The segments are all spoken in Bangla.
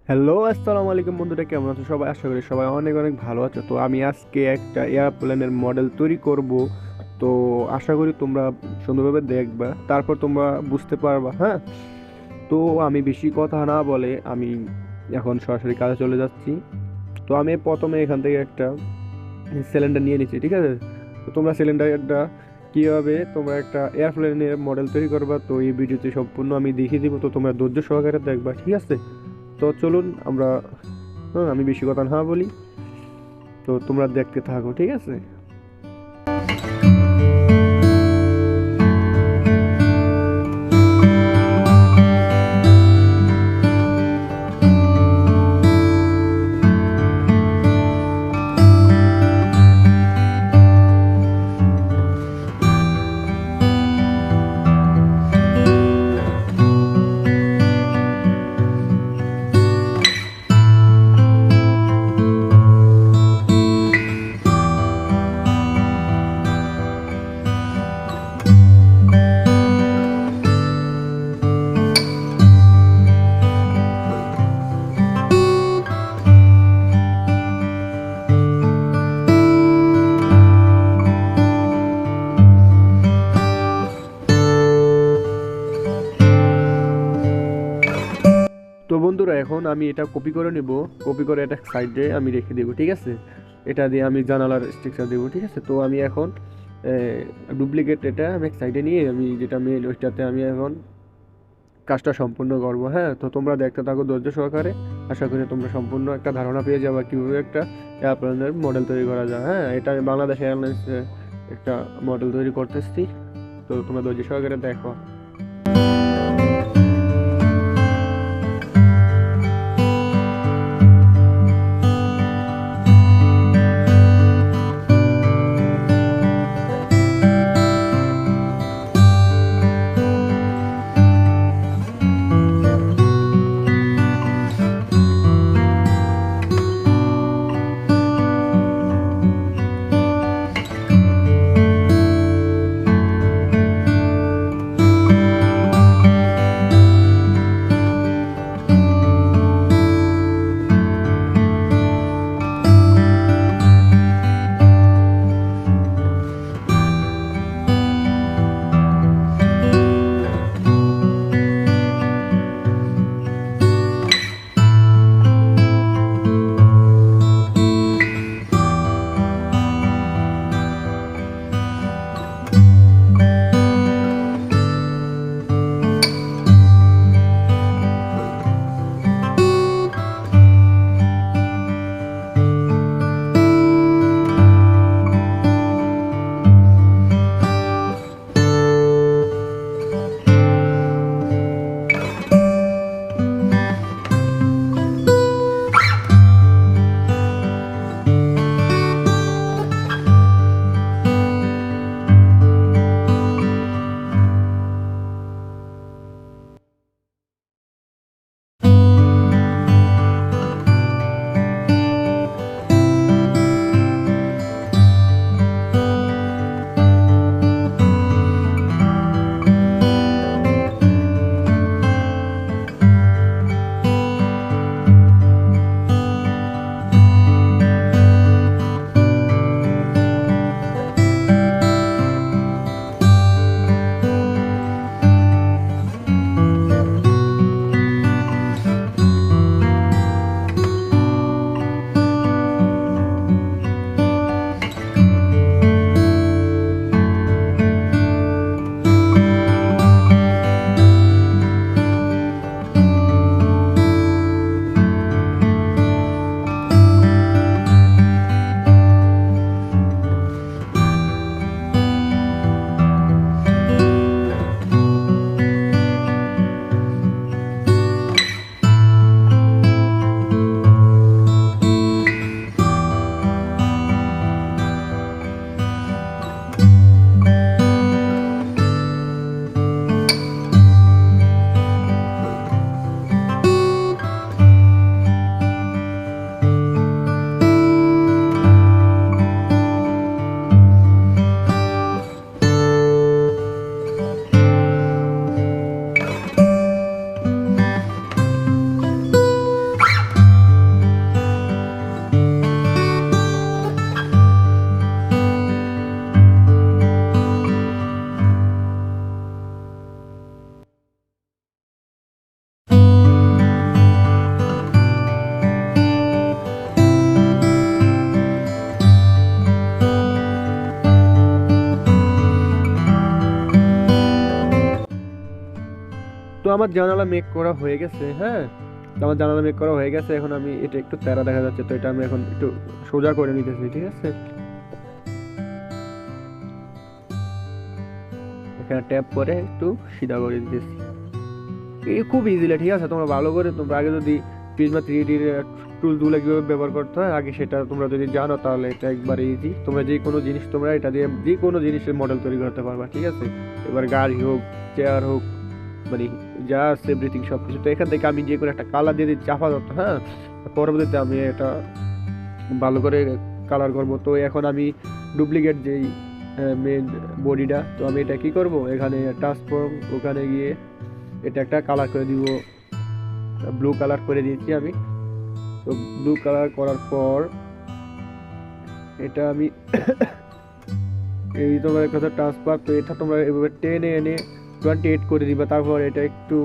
হ্যালো, আসসালামু আলাইকুম বন্ধুরা, কেমন আছো সবাই? আশা করি সবাই অনেক অনেক ভালো আছো। তো আমি আজকে একটা এয়ারপ্লেনের মডেল তৈরি করব। তো আশা করি তোমরা সুন্দরভাবে দেখবা, তারপর তোমরা বুঝতে পারবা। হ্যাঁ, তো আমি বেশি কথা না বলে আমি এখন সরাসরি কাজে চলে যাচ্ছি। তো আমি প্রথমে এখান থেকে একটা সিলিন্ডার নিয়ে নিচ্ছি, ঠিক আছে? তো তোমরা সিলিন্ডারটা কীভাবে তোমরা একটা এয়ারপ্লেনের মডেল তৈরি করবা, তো এই ভিডিওতে সম্পূর্ণ আমি দেখিয়ে দিব। তো তোমরা ধৈর্য সহকারে দেখবা, ঠিক আছে? তো চলুন আমরা, হ্যাঁ, আমি বেশি কথা না বলি, তো তোমরা দেখতে থাকো, ঠিক আছে? তো বন্ধুরা, এখন আমি এটা কপি করে নেব। কপি করে এটা সাইডে আমি রেখে দেবো, ঠিক আছে? এটা দিয়ে আমি জানালার স্ট্রাকচার দেবো, ঠিক আছে? তো আমি এখন ডুপ্লিকেট এটা আমি এক সাইডে নিয়ে আমি যেটা মেন ওইটাতে আমি এখন কাজটা সম্পূর্ণ করবো। হ্যাঁ, তো তোমরা দেখতে থাকো ধৈর্য সহকারে। আশা করি তোমরা সম্পূর্ণ একটা ধারণা পেয়ে যাবে কীভাবে একটা এয়ারপ্লেনের মডেল তৈরি করা যায়। হ্যাঁ, এটা আমি বাংলাদেশ এয়ারলাইন্স একটা মডেল তৈরি করতেছি। তো তোমরা ধৈর্য সহকারে দেখো। আমার জানালা মেক করা হয়ে গেছে। হ্যাঁ, তো আমার জানালা মেক করা হয়ে গেছে। এখন আমি এটা একটু তেরা দেখা যাচ্ছে, তো এটা আমি এখন একটু সোজা করে নিতেছি, ঠিক আছে। এখানে ট্যাপ করে একটু সিধা করে দিতেছি। এই খুব ইজিলি, ঠিক আছে। তোমরা ভালো করে, তোমরা আগে যদি প্রিজমা 3D টুলগুলো কীভাবে ব্যবহার করতে হয় আগে সেটা তোমরা যদি জানো, তাহলে এটা একবারে ইজি। তোমরা যে কোনো জিনিস, তোমরা এটা দিয়ে যে কোনো জিনিসের মডেল তৈরি করতে পারবা, ঠিক আছে। এবার গাড়ি হোক, চেয়ার হোক, মানে যা আছে এভরিথিং সব কিছু। তো এখান থেকে আমি যে কোনো একটা কালার দিয়ে দিচ্ছি আপাতত। হ্যাঁ, পরবর্তীতে আমি এটা ভালো করে কালার করব। তো এখন আমি ডুপ্লিকেট যেই মেন বডিটা, তো আমি এটা কি করব, এখানে ট্রান্সফর্ম, ওখানে গিয়ে এটা একটা কালার করে দিব, ব্লু কালার করে দিয়েছি আমি। তো ব্লু কালার করার পর এটা আমি এই তোমার কথা ট্রান্সফার, তো এটা তোমরা এভাবে টেনে এনে 28 করে দিবা। তারপর এটা একটু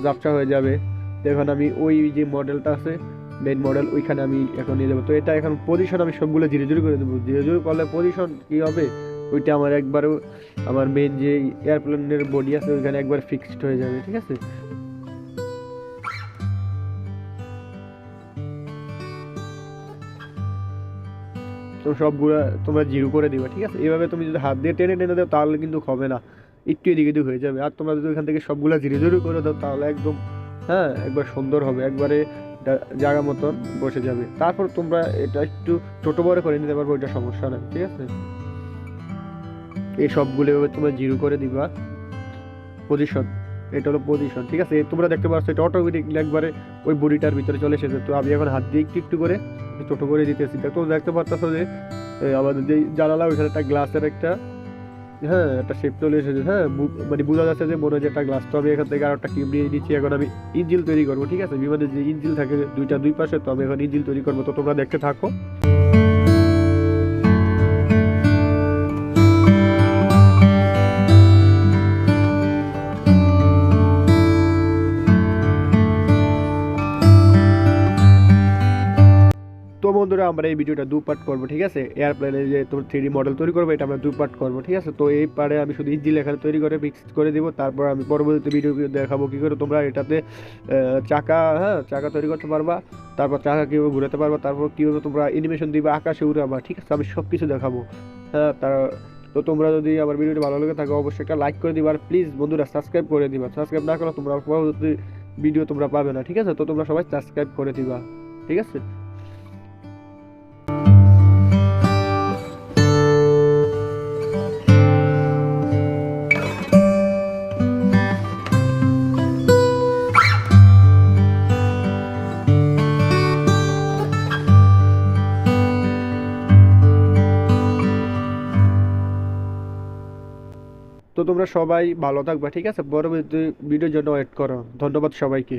ঝাপসা হয়ে যাবে। তো এখন আমি ওই যে মডেলটা আছে মেন মডেল, ওইখানে আমি এখন নিয়ে যাবো। তো এটা এখন পজিশন আমি সবগুলো ধীরে ধীরে করে দেবো। ধীরে ধীরে করলে পজিশন কি হবে, ওইটা আমার একবারও আমার মেন যে এয়ারপ্লেনের বডি আছে ওইখানে একবার ফিক্সড হয়ে যাবে, ঠিক আছে। তো সবগুলা তোমরা জিরো করে দিবা, ঠিক আছে। এভাবে তুমি যদি হাত দিয়ে টেনে টেনে দাও তাহলে কিন্তু হবে না, একটু এদিকে এদিকে হয়ে যাবে। আর তোমরা যদি ওইখান থেকে সবগুলা জিরো জিরো করে দাও তাহলে একদম, হ্যাঁ, একবার সুন্দর হবে, একবারে জায়গা মতন বসে যাবে। তারপর তোমরা এটা একটু ছোট বড় করে নিতে পারবো, ওইটা সমস্যা নেই, ঠিক আছে। এই সবগুলো এভাবে তোমরা জিরো করে দিবা। পজিশন, এটা হলো পজিশন, ঠিক আছে। তোমরা দেখতে পাচ্ছ এটা অটোমেটিকলি একবারে ওই বডিটার ভিতরে চলে এসেছে। তো আমি এখন হাত দিয়ে একটু একটু করে ছোট করে দিতেছি। তোমরা দেখতে পাচ্ছ যে আমাদের যে জানালা ওইখানে একটা গ্লাসের একটা, হ্যাঁ, একটা শেপ চলে এসেছে। হ্যাঁ, মানে বোঝা যাচ্ছে যে মনে হয় একটা গ্লাস। তো আমি এখান থেকে আর একটা কিউব নিয়ে নিচ্ছি। এখন আমি ইঞ্জিল তৈরি করবো, ঠিক আছে। বিমানের যে ইঞ্জিল থাকে দুই পাশে, তো আমি এখন ইঞ্জিল তৈরি করবো। তো তোমরা দেখতে থাকো। তো বন্ধুরা, আমরা এই ভিডিওটা 2 পার্ট করবো, ঠিক আছে। এয়ারপ্লেনে যে তোমার 3D মডেল তৈরি করবো, এটা আমরা 2 পার্ট করবো, ঠিক আছে। তো এই পারে আমি শুধু ইঞ্জিন এখানে তৈরি করে ফিক্স করে দিব। তারপর আমি পরবর্তী ভিডিও দেখাবো কি করে তোমরা এটাতে চাকা, হ্যাঁ, চাকা তৈরি করতে পারবা। তারপর চাকা কীভাবে ঘুরাতে পারবা, তারপর কীভাবে তোমরা অ্যানিমেশন দিবা আকাশে উড়াবা, ঠিক আছে। আমি সব কিছু দেখাবো। হ্যাঁ, তো তোমরা যদি আমার ভিডিওটি ভালো লেগে থাকে অবশ্যই একটা লাইক করে দিবা। আর প্লিজ বন্ধুরা সাবস্ক্রাইব করে দিবা। সাবস্ক্রাইব না করলে তোমরা পরবর্তী ভিডিও তোমরা পাবে না, ঠিক আছে। তো তোমরা সবাই সাবস্ক্রাইব করে দিবা, ঠিক আছে। তো তোমরা সবাই ভালো থাকবে, ঠিক আছে। পরবর্তী ভিডিওর জন্য ওয়েট করো। ধন্যবাদ সবাইকে।